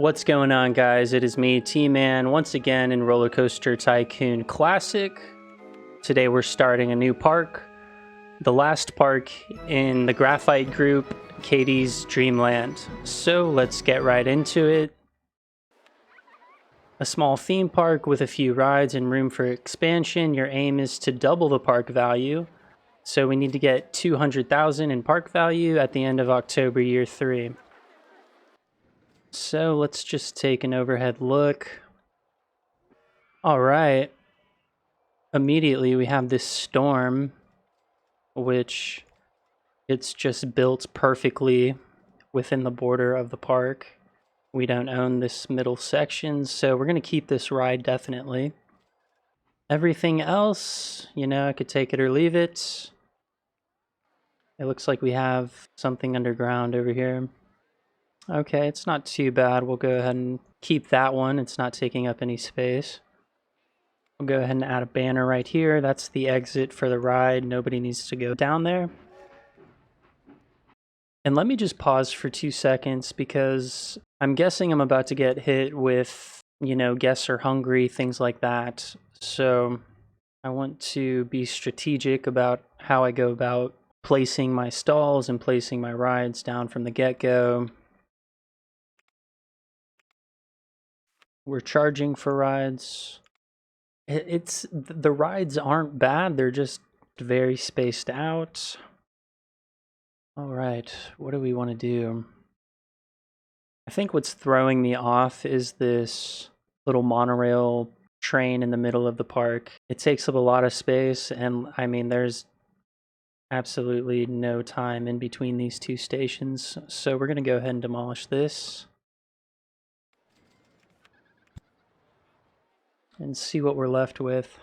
What's going on, guys? It is me, T-Man, once again in RollerCoaster Tycoon Classic. Today we're starting a new park, the last park in the Graphite group, Katie's Dreamland. So let's get right into it. A small theme park with a few rides and room for expansion. Your aim is to double the park value. So we need to get 200,000 in park value at the end of October year 3. So let's just take an overhead look. All right. Immediately we have this storm, which it's just built perfectly within the border of the park. We don't own this middle section, so we're going to keep this ride definitely. Everything else, I could take it or leave it. It looks like we have something underground over here. Okay, it's not too bad. We'll go ahead and keep that one. It's not taking up any space. We'll go ahead and add a banner right here. That's the exit for the ride. Nobody needs to go down there. And let me just pause for 2 seconds because I'm guessing I'm about to get hit with, guests are hungry, things like that. So I want to be strategic about how I go about placing my stalls and placing my rides down from the get-go. We're charging for rides. The rides aren't bad, they're just very spaced out. All right, what do we want to do? I think what's throwing me off is this little monorail train in the middle of the park. It takes up a lot of space, and I mean, there's absolutely no time in between these two stations. So we're going to go ahead and demolish this and see what we're left with.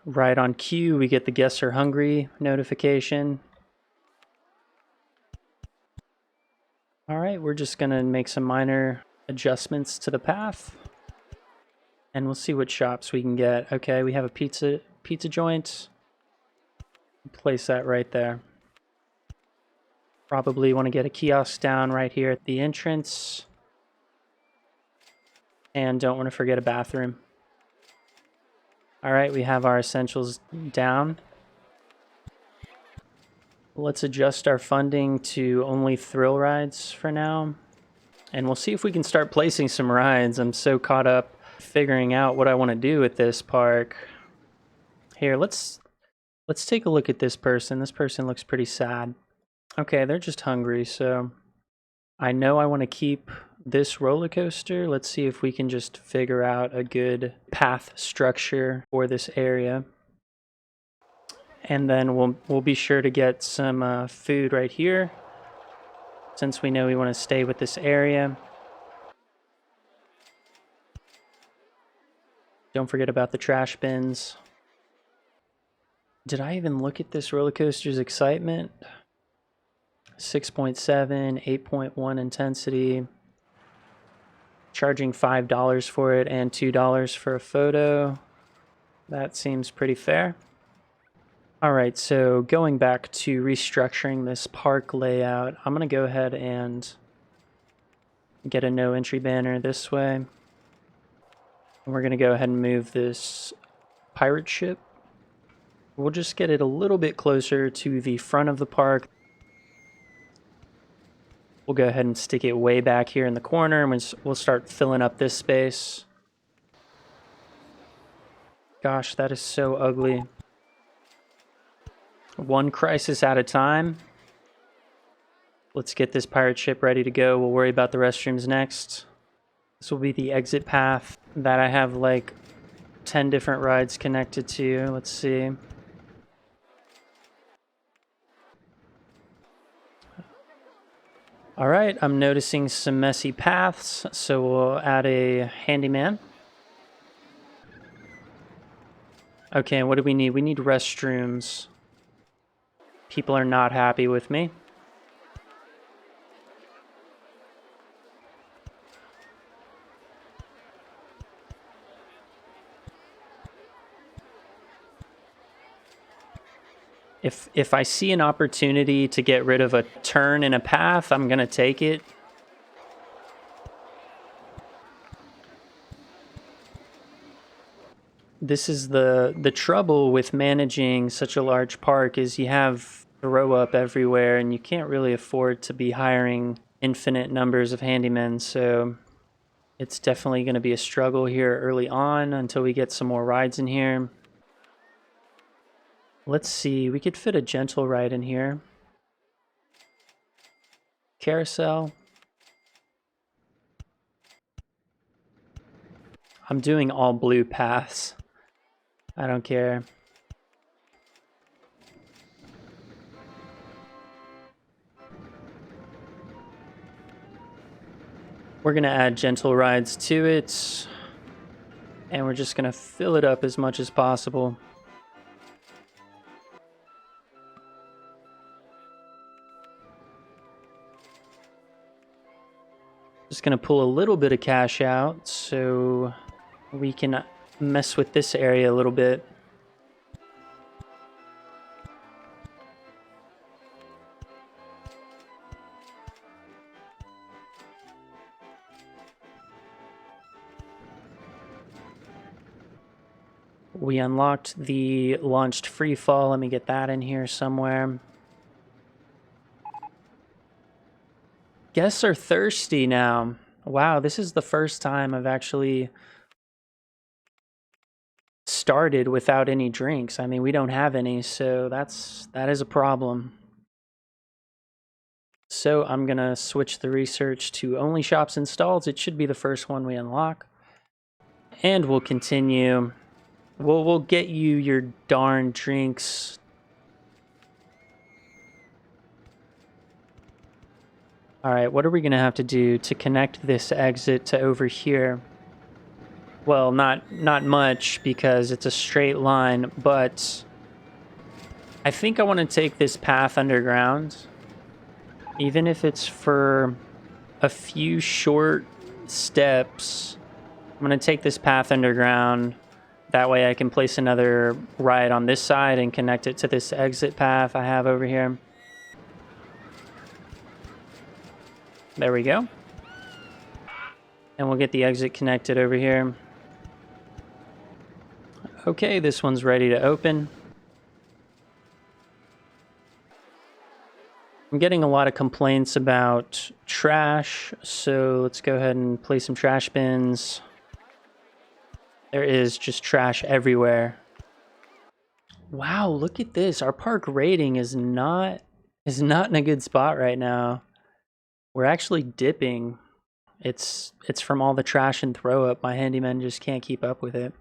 Right on cue, we get the guests are hungry notification. All right, we're just gonna make some minor adjustments to the path and we'll see what shops we can get. Okay, we have a pizza joint. Place that right there. Probably want to get a kiosk down right here at the entrance. And don't want to forget a bathroom. All right, we have our essentials down. Let's adjust our funding to only thrill rides for now. And we'll see if we can start placing some rides. I'm so caught up figuring out what I want to do with this park. Here, let's take a look at this person. This person looks pretty sad. Okay, they're just hungry, so I know I want to keep this roller coaster. Let's see if we can just figure out a good path structure for this area. And then we'll be sure to get some food right here, since we know we want to stay with this area. Don't forget about the trash bins. Did I even look at this roller coaster's excitement? 6.7, 8.1 intensity. Charging $5 for it and $2 for a photo. That seems pretty fair. All right, so going back to restructuring this park layout, I'm going to go ahead and get a no entry banner this way. And we're going to go ahead and move this pirate ship. We'll just get it a little bit closer to the front of the park. We'll go ahead and stick it way back here in the corner, and we'll start filling up this space. Gosh, that is so ugly. One crisis at a time. Let's get this pirate ship ready to go. We'll worry about the restrooms next. This will be the exit path that I have like 10 different rides connected to. Let's see. All right, I'm noticing some messy paths, so we'll add a handyman. Okay, what do we need? We need restrooms. People are not happy with me. If I see an opportunity to get rid of a turn in a path, I'm going to take it. this is the trouble with managing such a large park is you have throw up everywhere and you can't really afford to be hiring infinite numbers of handymen, so it's definitely going to be a struggle here early on until we get some more rides in here. Let's see, we could fit a gentle ride in here. Carousel. I'm doing all blue paths. I don't care. We're going to add gentle rides to it, and we're just going to fill it up as much as possible. Just going to pull a little bit of cash out so we can mess with this area a little bit. We unlocked the launched free fall. Let me get that in here somewhere. Guests are thirsty now. Wow, this is the first time I've actually started without any drinks. I mean, we don't have any, so that is a problem. So I'm gonna switch the research to only shops and stalls. It should be the first one we unlock. And we'll continue. We'll get you your darn drinks. All right, what are we gonna have to do to connect this exit to over here? Well, not much because it's a straight line, but I think I want to take this path underground, even if it's for a few short steps. I'm going to take this path underground. That way I can place another ride on this side and connect it to this exit path I have over here. There we go. And we'll get the exit connected over here. Okay, this one's ready to open. I'm getting a lot of complaints about trash, so let's go ahead and place some trash bins. There is just trash everywhere. Wow, look at this. Our park rating is not in a good spot right now. We're actually dipping. It's from all the trash and throw up. My handyman just can't keep up with it.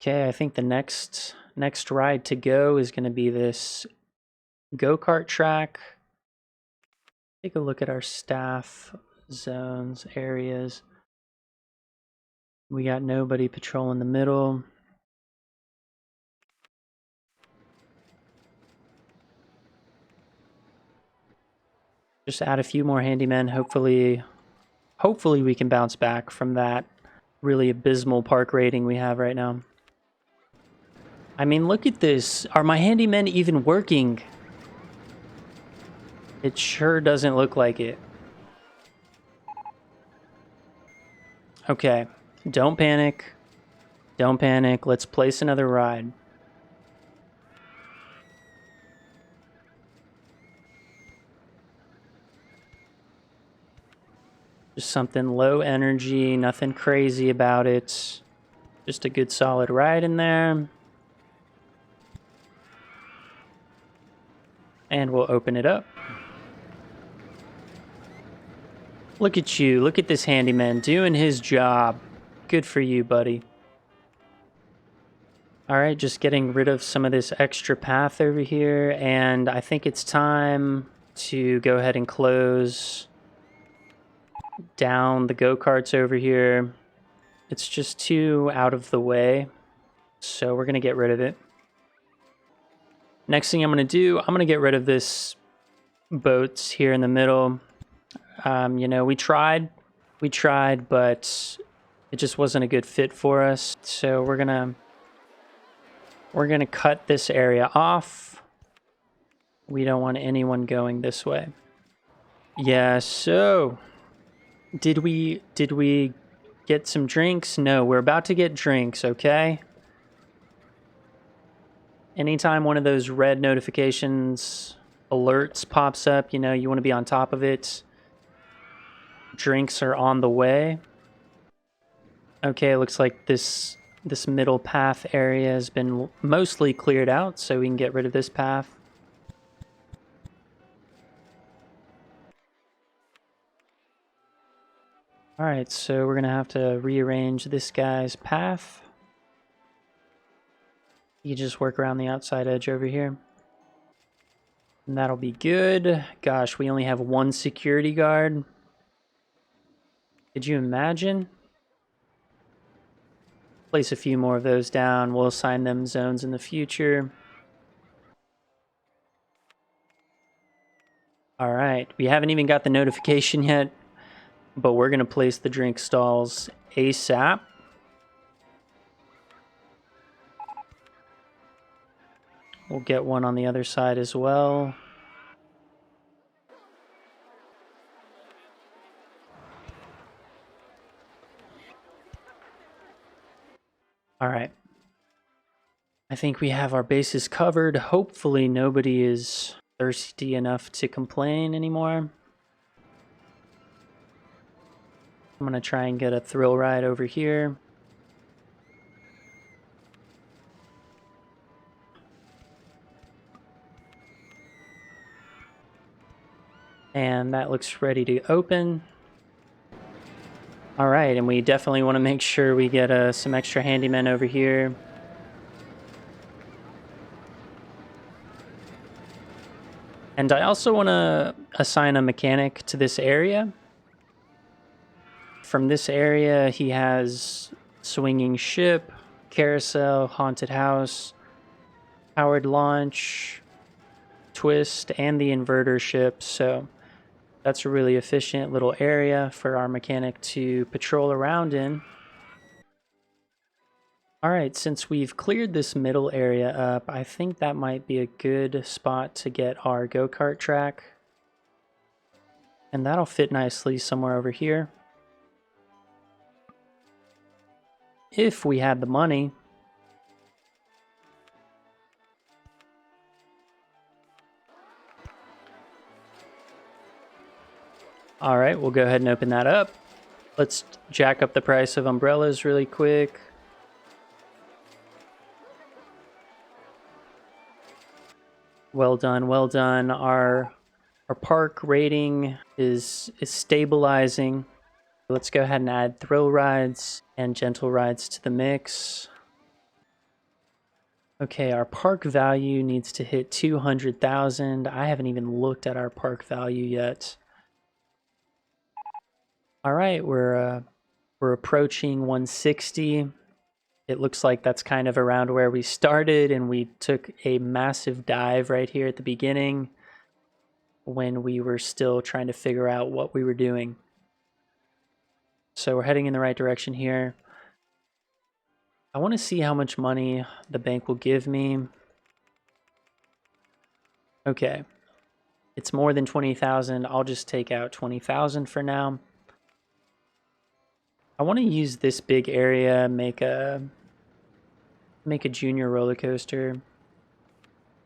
Okay, I think the next ride to go is going to be this go-kart track. Take a look at our staff zones, areas. We got nobody patrolling the middle. Just add a few more handymen. Hopefully we can bounce back from that really abysmal park rating we have right now. I mean, look at this. Are my handymen even working? It sure doesn't look like it. Okay, don't panic. Don't panic. Let's place another ride. Just something low energy, nothing crazy about it. Just a good solid ride in there. And we'll open it up. Look at you. Look at this handyman doing his job. Good for you, buddy. All right, just getting rid of some of this extra path over here. And I think it's time to go ahead and close down the go-karts over here. It's just too out of the way. So we're going to get rid of it. Next thing I'm going to do, I'm going to get rid of this boats here in the middle. You know, we tried, but it just wasn't a good fit for us. So we're gonna cut this area off. We don't want anyone going this way. Yeah, so did we get some drinks? No, we're about to get drinks, okay? Anytime one of those red notifications alerts pops up, you know, you want to be on top of it. Drinks are on the way. Okay, it looks like this middle path area has been mostly cleared out, so we can get rid of this path. Alright, so we're going to have to rearrange this guy's path. You just work around the outside edge over here. And that'll be good. Gosh, we only have one security guard. Could you imagine? Place a few more of those down. We'll assign them zones in the future. Alright, we haven't even got the notification yet, but we're going to place the drink stalls ASAP. We'll get one on the other side as well. Alright. I think we have our bases covered. Hopefully nobody is thirsty enough to complain anymore. I'm going to try and get a thrill ride over here. And that looks ready to open. All right, and we definitely want to make sure we get some extra handymen over here. And I also want to assign a mechanic to this area. From this area, he has swinging ship, carousel, haunted house, powered launch, twist, and the inverter ship. So that's a really efficient little area for our mechanic to patrol around in. All right, since we've cleared this middle area up, I think that might be a good spot to get our go-kart track. And that'll fit nicely somewhere over here. If we had the money. All right, we'll go ahead and open that up. Let's jack up the price of umbrellas really quick. Well done, well done. Our park rating is stabilizing. Let's go ahead and add thrill rides and gentle rides to the mix. Okay, our park value needs to hit 200,000. I haven't even looked at our park value yet. All right, we're approaching 160. It looks like that's kind of around where we started, and we took a massive dive right here at the beginning when we were still trying to figure out what we were doing. So we're heading in the right direction here. I want to see how much money the bank will give me. Okay. It's more than 20,000. I'll just take out 20,000 for now. I want to use this big area, make a junior roller coaster,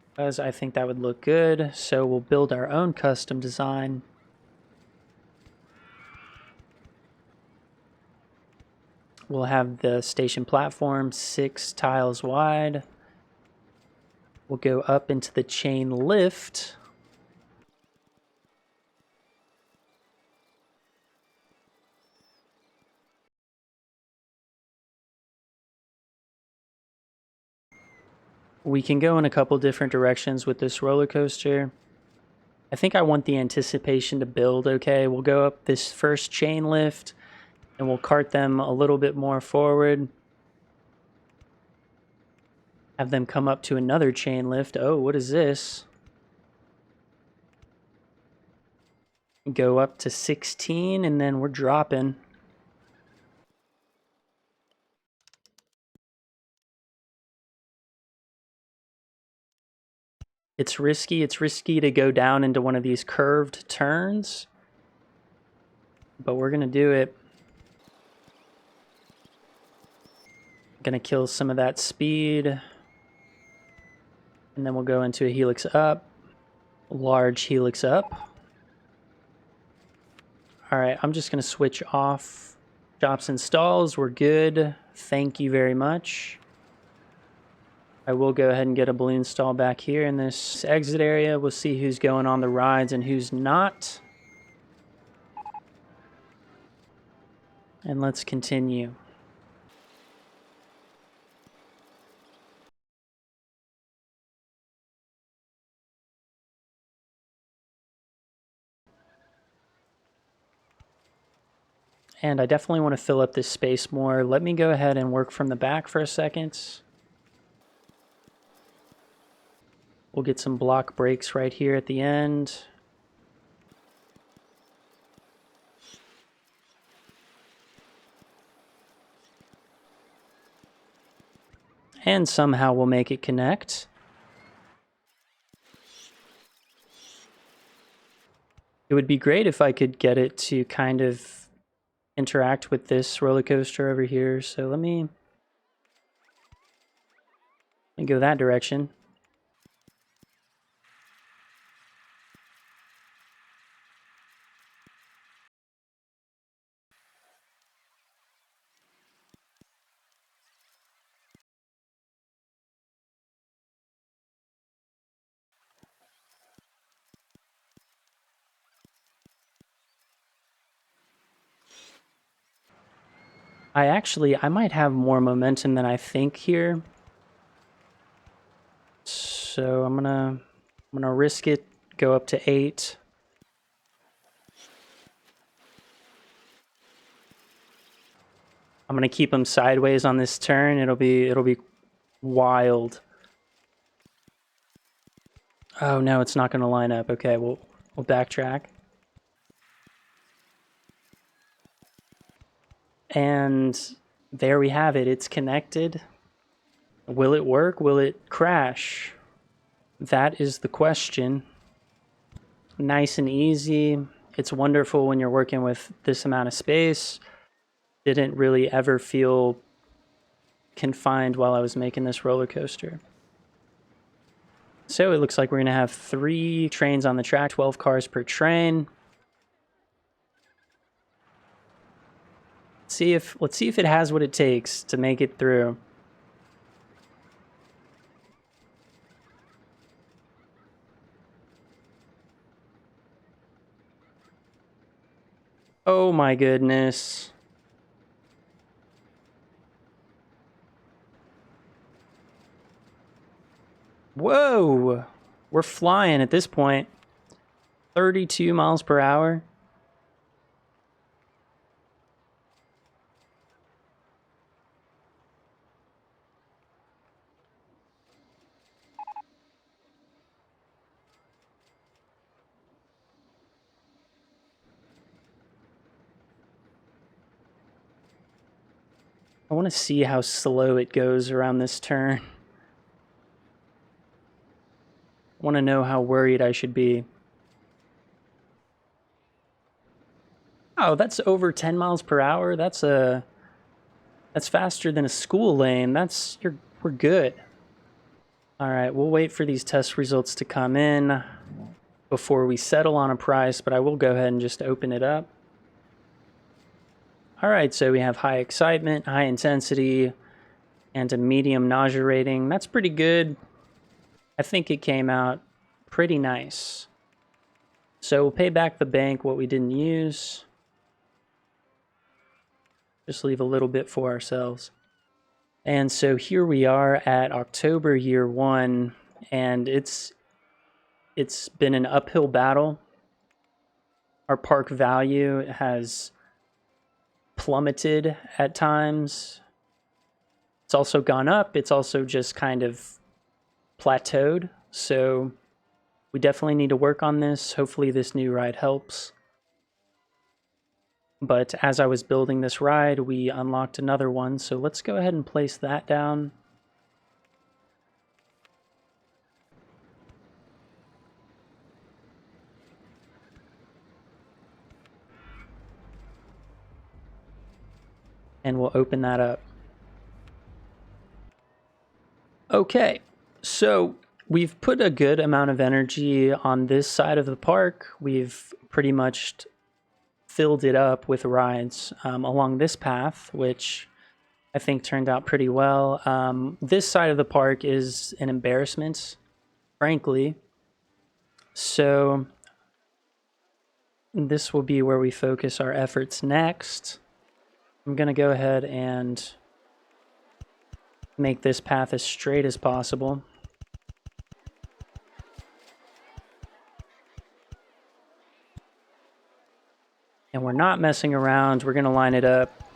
because I think that would look good. So we'll build our own custom design. We'll have the station platform 6 tiles wide. We'll go up into the chain lift. We can go in a couple different directions with this roller coaster. I think I want the anticipation to build, okay? We'll go up this first chain lift, and we'll cart them a little bit more forward. Have them come up to another chain lift. Oh, what is this? Go up to 16, and then we're dropping. It's risky. It's risky to go down into one of these curved turns, but we're going to do it. Gonna kill some of that speed. And then we'll go into a helix up. Large helix up. Alright, I'm just gonna switch off shops and stalls. We're good. Thank you very much. I will go ahead and get a balloon stall back here in this exit area. We'll see who's going on the rides and who's not. And let's continue. And I definitely want to fill up this space more. Let me go ahead and work from the back for a second. We'll get some block breaks right here at the end. And somehow we'll make it connect. It would be great if I could get it to kind of interact with this roller coaster over here. So let me go that direction. I might have more momentum than I think here. So I'm gonna risk it, go up to 8. I'm gonna keep them sideways on this turn. It'll be wild. Oh no, it's not gonna line up. Okay, we'll backtrack. And there we have it. It's connected. Will it work? Will it crash? That is the question. Nice and easy. It's wonderful when you're working with this amount of space. Didn't really ever feel confined while I was making this roller coaster. So it looks like we're going to have 3 trains on the track, 12 cars per train. Let's see if it has what it takes to make it through. Oh my goodness. Whoa! We're flying at this point. 32 miles per hour. I want to see how slow it goes around this turn. I want to know how worried I should be. Oh, that's over 10 miles per hour. That's faster than a school lane. We're good. All right, we'll wait for these test results to come in before we settle on a price, but I will go ahead and just open it up. All right, so we have high excitement, high intensity, and a medium nausea rating. That's pretty good. I think it came out pretty nice. So we'll pay back the bank what we didn't use. Just leave a little bit for ourselves. And so here we are at October year 1, and it's been an uphill battle. Our park value has plummeted at times. It's also gone up. It's also just kind of plateaued. So we definitely need to work on this. Hopefully this new ride helps. But as I was building this ride, we unlocked another one. So let's go ahead and place that down. And we'll open that up. Okay, so we've put a good amount of energy on this side of the park. We've pretty much filled it up with rides along this path, which I think turned out pretty well. This side of the park is an embarrassment, frankly. So this will be where we focus our efforts next. I'm going to go ahead and make this path as straight as possible. And we're not messing around. We're going to line it up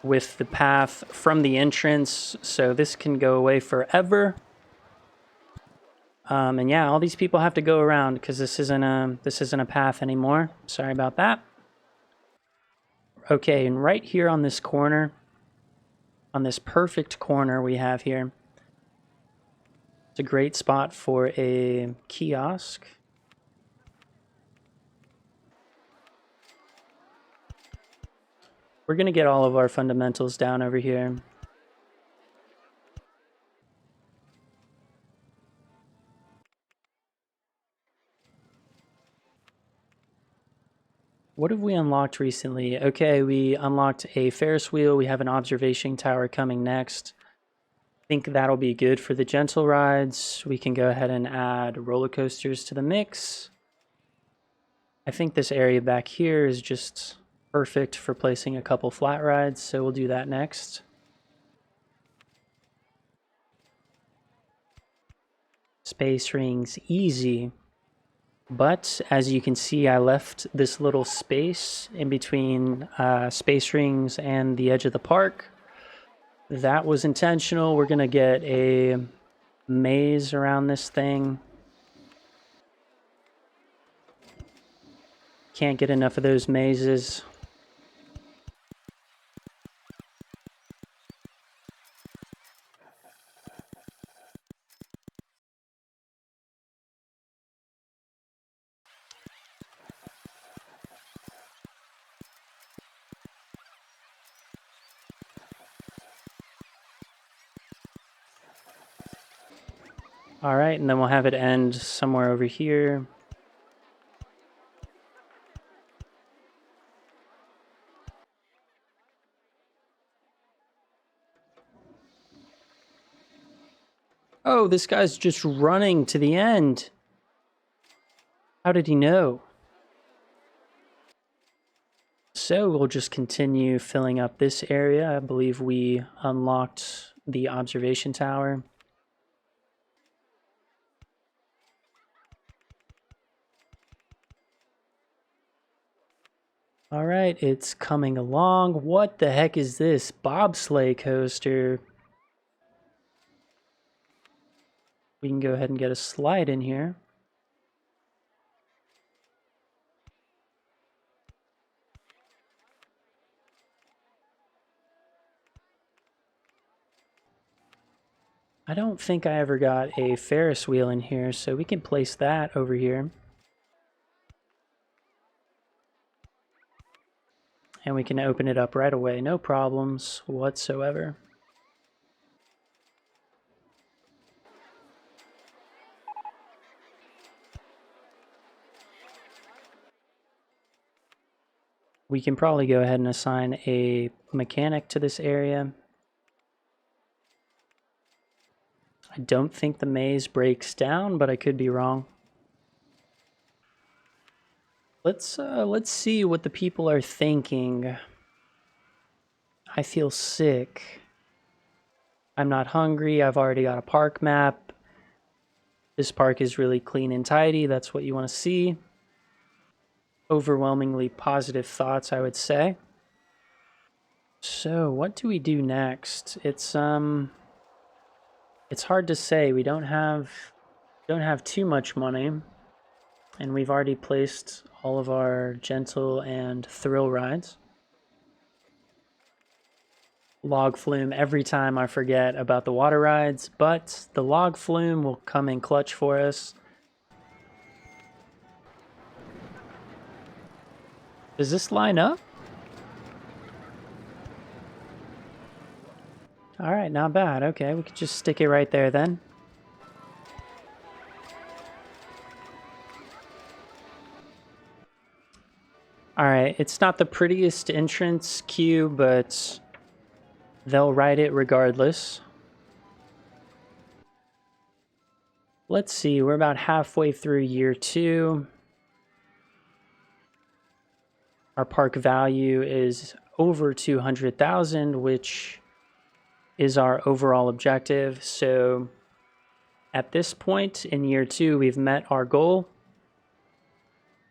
with the path from the entrance, so this can go away forever. And yeah, all these people have to go around because this isn't a path anymore. Sorry about that. Okay, and right here on this corner, on this perfect corner we have here, it's a great spot for a kiosk. We're gonna get all of our fundamentals down over here. What have we unlocked recently? Okay, we unlocked a Ferris wheel. We have an observation tower coming next. I think that'll be good for the gentle rides. We can go ahead and add roller coasters to the mix. I think this area back here is just perfect for placing a couple flat rides, so we'll do that next. Space rings, easy. But as you can see, I left this little space in between space rings and the edge of the park. That was intentional. We're going to get a maze around this thing. Can't get enough of those mazes. All right, and then we'll have it end somewhere over here. Oh, this guy's just running to the end. How did he know? So we'll just continue filling up this area. I believe we unlocked the observation tower. All right, it's coming along. What the heck is this? Bobsleigh coaster. We can go ahead and get a slide in here. I don't think I ever got a Ferris wheel in here, so we can place that over here. And we can open it up right away, no problems whatsoever. We can probably go ahead and assign a mechanic to this area. I don't think the maze breaks down, but I could be wrong. Let's see what the people are thinking. I feel sick. I'm not hungry. I've already got a park map. This park is really clean and tidy. That's what you want to see. Overwhelmingly positive thoughts, I would say. So, what do we do next? It's hard to say. We don't have too much money, and we've already placed all of our gentle and thrill rides. Log flume every time I forget about the water rides, but the log flume will come in clutch for us. Does this line up? All right, not bad. Okay, we could just stick it right there then. All right, it's not the prettiest entrance queue, but they'll ride it regardless. Let's see, we're about halfway through year 2. Our park value is over 200,000, which is our overall objective. So at this point in year 2, we've met our goal.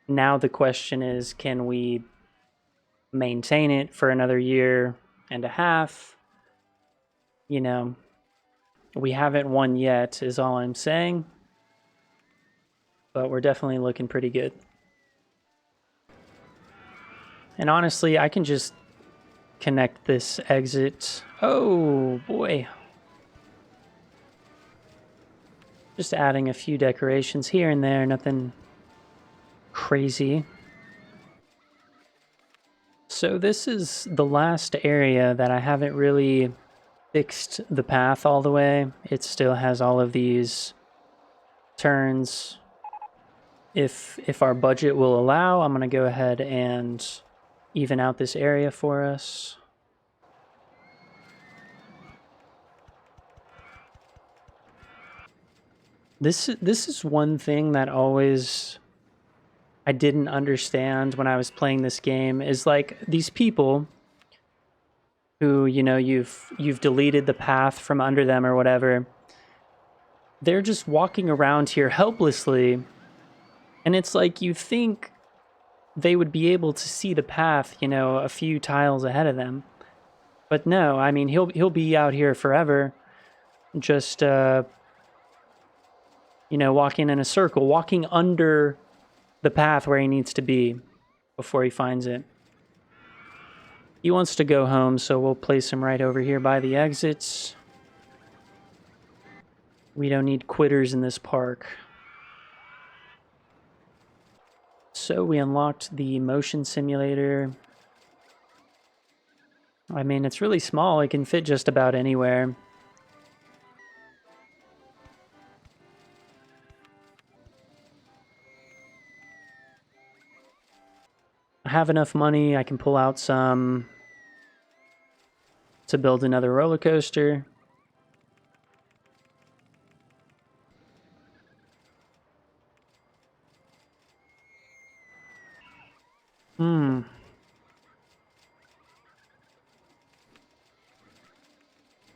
Now the question is, can we maintain it for another year and a half? You know, we haven't won yet, is all I'm saying. But we're definitely looking pretty good. And honestly, I can just connect this exit. Oh, boy. Just adding a few decorations here and there, nothing crazy. So this is the last area that I haven't really fixed the path all the way. It still has all of these turns. If our budget will allow, I'm going to go ahead and even out this area for us. This is one thing that always I didn't understand when I was playing this game, is like these people who, you know, you've deleted the path from under them or whatever. They're just walking around here helplessly, and it's like you think they would be able to see the path, you know, a few tiles ahead of them. But no, I mean, he'll be out here forever, just you know, walking in a circle, walking under the path where he needs to be before he finds it. He wants to go home, so we'll place him right over here by the exits. We don't need quitters in this park. So we unlocked the motion simulator. I mean, it's really small. It can fit just about anywhere. I have enough money. I can pull out some to build another roller coaster.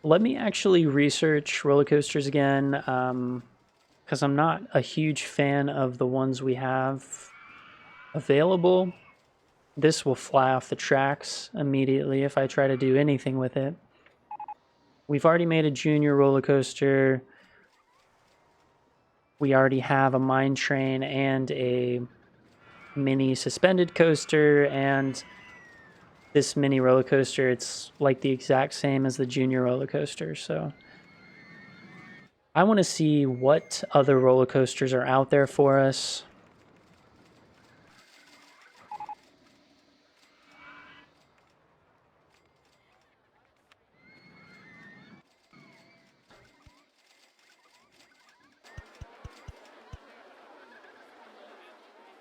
Let me actually research roller coasters again, because I'm not a huge fan of the ones we have available. This will fly off the tracks immediately if I try to do anything with it. We've already made a junior roller coaster. We already have a mine train and a mini suspended coaster, and this mini roller coaster, it's like the exact same as the junior roller coaster. So I want to see what other roller coasters are out there for us.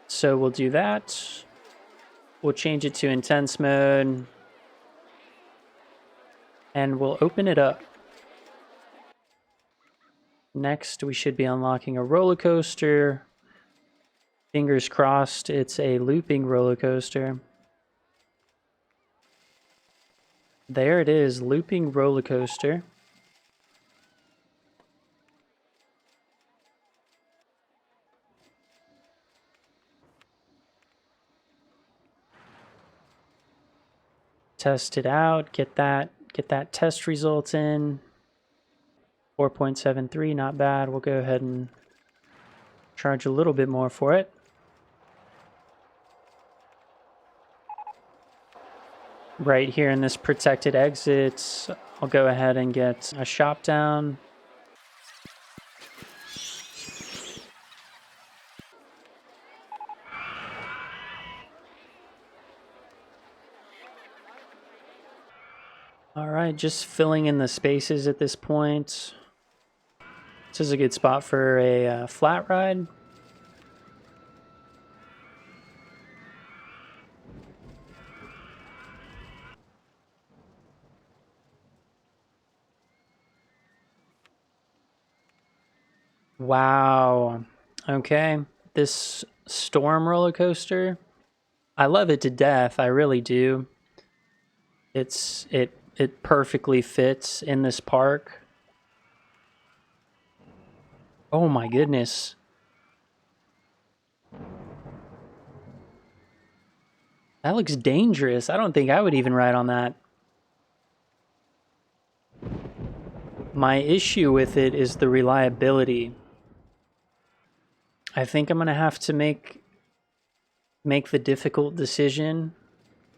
So we'll do that. We'll change it to intense mode. And we'll open it up. Next, we should be unlocking a roller coaster. Fingers crossed, it's a looping roller coaster. There it is, looping roller coaster. Test it out, get that test result in. 4.73, not bad. We'll go ahead and charge a little bit more for it. Right here in this protected exit, I'll go ahead and get a shop down. All right, just filling in the spaces at this point. This is a good spot for a flat ride. Wow. Okay. This storm roller coaster, I love it to death. I really do. It perfectly fits in this park. Oh my goodness. That looks dangerous. I don't think I would even ride on that. My issue with it is the reliability. I think I'm going to have to make the difficult decision,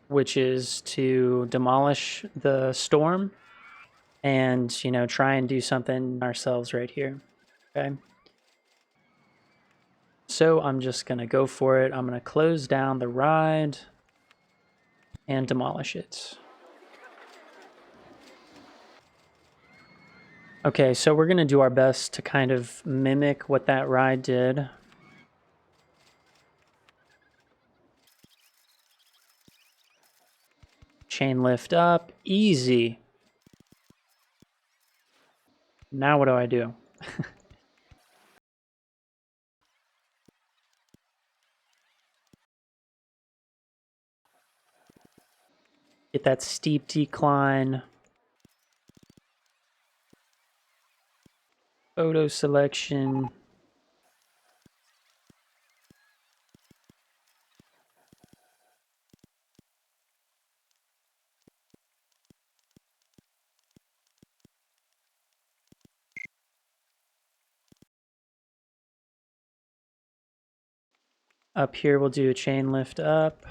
which is to demolish the storm and, you know, try and do something ourselves right here. Okay. So I'm just going to go for it. I'm going to close down the ride and demolish it. Okay, so we're going to do our best to kind of mimic what that ride did. Chain lift up, easy. Now what do I do? Get that steep decline. Photo selection. Up here we'll do a chain lift up.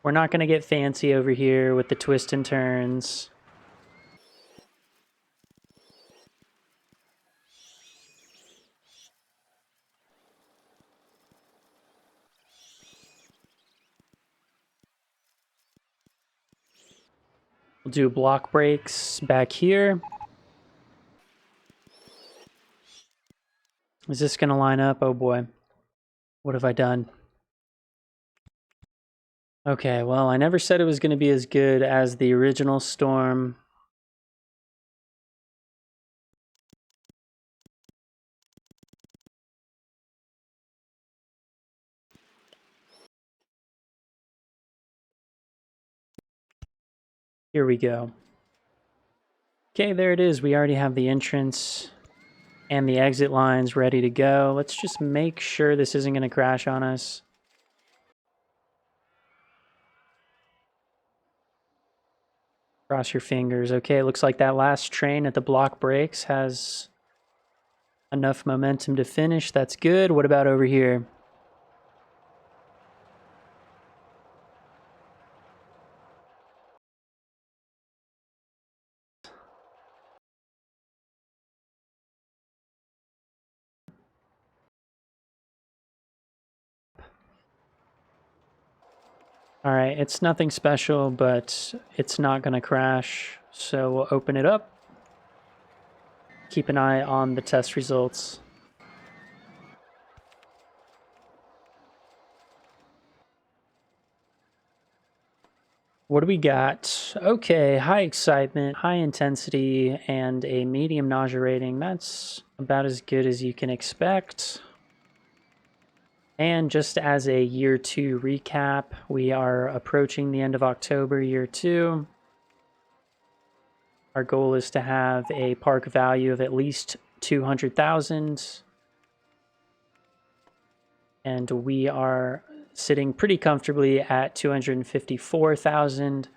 We're not going to get fancy over here with the twists and turns. We'll do block breaks back here. Is this going to line up? Oh boy. What have I done? Okay, well, I never said it was going to be as good as the original Storm. Here we go. Okay, there it is. We already have the entrance and the exit lines ready to go. Let's just make sure this isn't going to crash on us. Cross your fingers. Okay, it looks like that last train at the block breaks has enough momentum to finish. That's good. What about over here? All right, it's nothing special, but it's not going to crash. So we'll open it up. Keep an eye on the test results. What do we got? Okay, high excitement, high intensity, and a medium nausea rating. That's about as good as you can expect. And just as a year 2 recap, we are approaching the end of October, year 2. Our goal is to have a park value of at least 200,000. And we are sitting pretty comfortably at 254,000.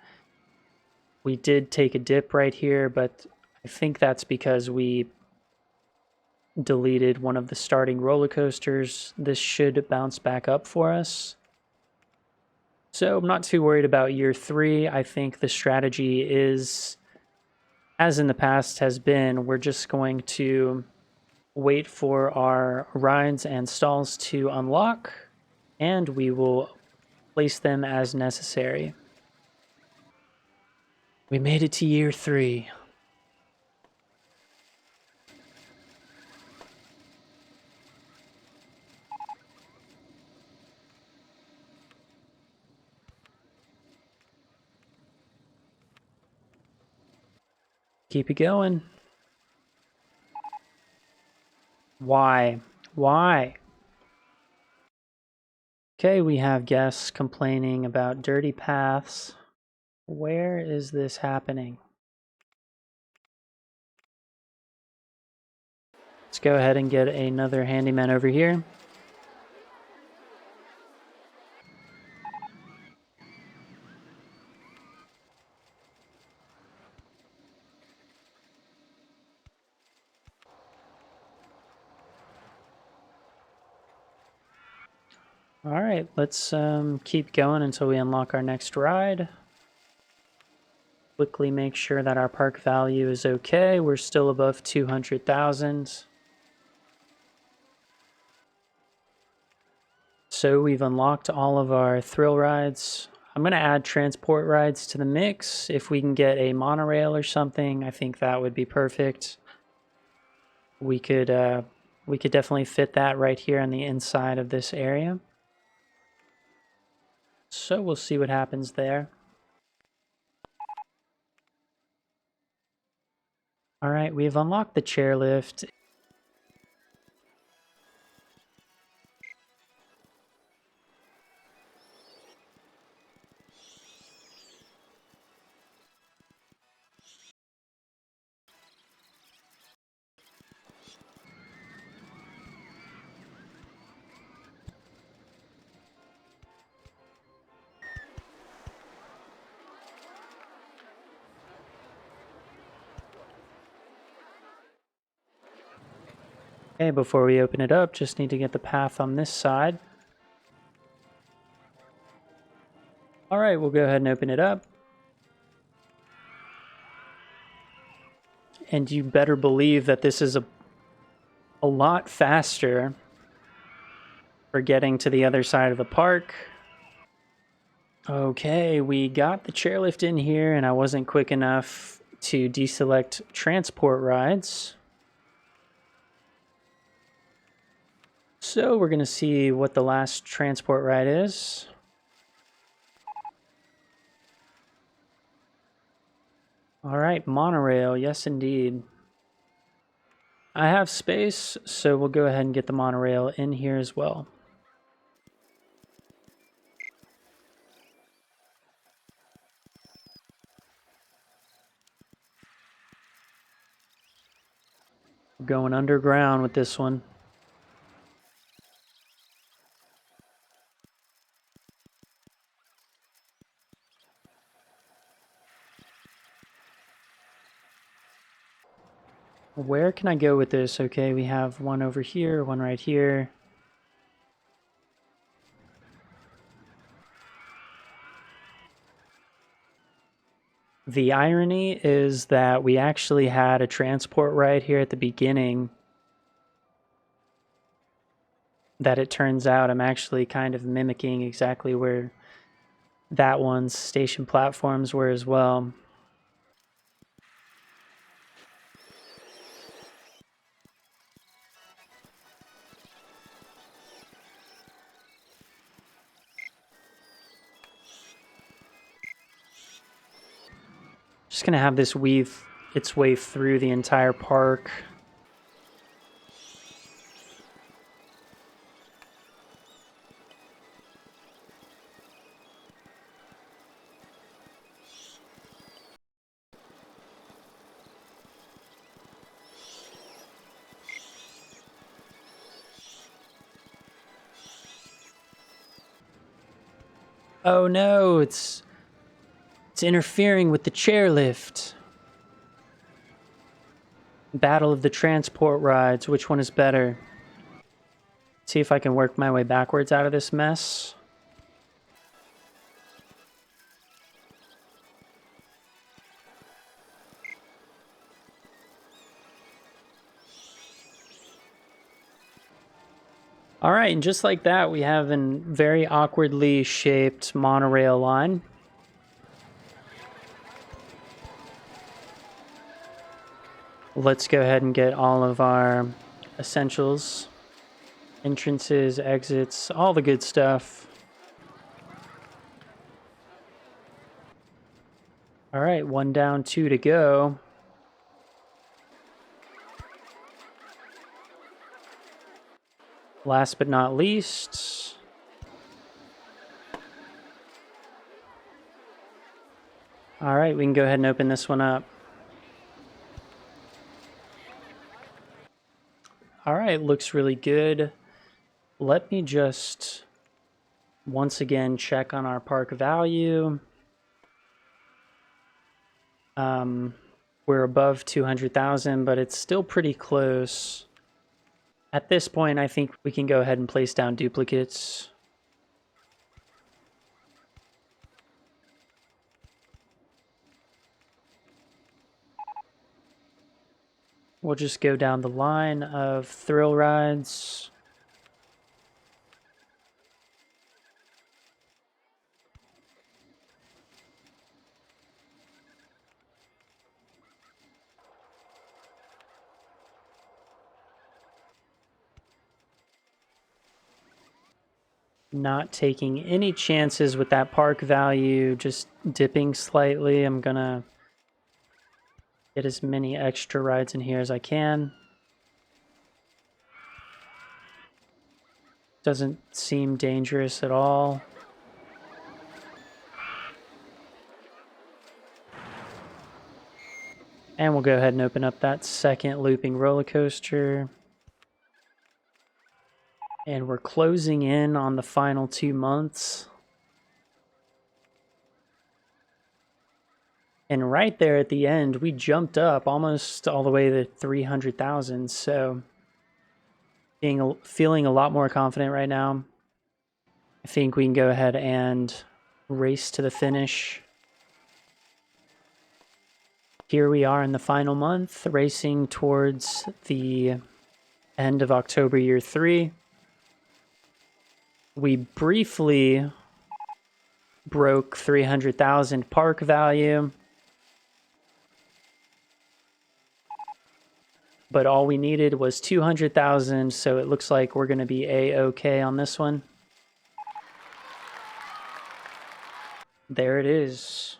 We did take a dip right here, but I think that's because we deleted one of the starting roller coasters. This should bounce back up for us. So I'm not too worried about year 3. I think the strategy is, as in the past has been, we're just going to wait for our rides and stalls to unlock, and we will place them as necessary. We made it to year 3. Keep it going. Why? Why? Okay, we have guests complaining about dirty paths. Where is this happening? Let's go ahead and get another handyman over here. All right, let's keep going until we unlock our next ride. Quickly make sure that our park value is okay. We're still above 200,000. So we've unlocked all of our thrill rides. I'm going to add transport rides to the mix. If we can get a monorail or something, I think that would be perfect. We could definitely fit that right here on the inside of this area. So we'll see what happens there. All right, we've unlocked the chairlift. Okay, before we open it up, just need to get the path on this side. All right, we'll go ahead and open it up. And you better believe that this is a lot faster for getting to the other side of the park. Okay, we got the chairlift in here, and I wasn't quick enough to deselect transport rides. So we're going to see what the last transport ride is. All right, monorail. Yes, indeed. I have space, so we'll go ahead and get the monorail in here as well. We're going underground with this one. Where can I go with this? Okay, we have one over here, one right here. The irony is that we actually had a transport ride here at the beginning that it turns out I'm actually kind of mimicking exactly where that one's station platforms were as well. Just gonna have this weave its way through the entire park. Oh no, it's interfering with the chairlift. Battle of the transport rides. Which one is better? See if I can work my way backwards out of this mess. All right, and just like that, we have a very awkwardly shaped monorail line. Let's go ahead and get all of our essentials, entrances, exits, all the good stuff. All right, 1 down, 2 to go. Last but not least, all right, we can go ahead and open this one up. All right, looks really good. Let me just once again check on our park value. We're above 200,000, but it's still pretty close. At this point, I think we can go ahead and place down duplicates. We'll just go down the line of thrill rides. Not taking any chances with that park value, just dipping slightly. I'm gonna get as many extra rides in here as I can. Doesn't seem dangerous at all. And we'll go ahead and open up that second looping roller coaster. And we're closing in on the final 2 months. And right there at the end, we jumped up almost all the way to 300,000. So feeling a lot more confident right now. I think we can go ahead and race to the finish. Here we are in the final month, racing towards the end of October year 3. We briefly broke 300,000 park value, but all we needed was 200,000, so it looks like we're going to be A-okay on this one. There it is.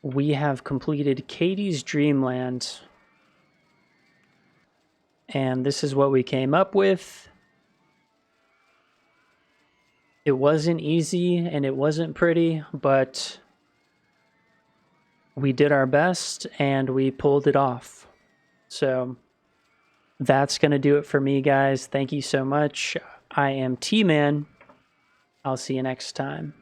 We have completed Katie's Dreamland. And this is what we came up with. It wasn't easy and it wasn't pretty, but we did our best and we pulled it off. So that's going to do it for me, guys. Thank you so much. I am T-Man. I'll see you next time.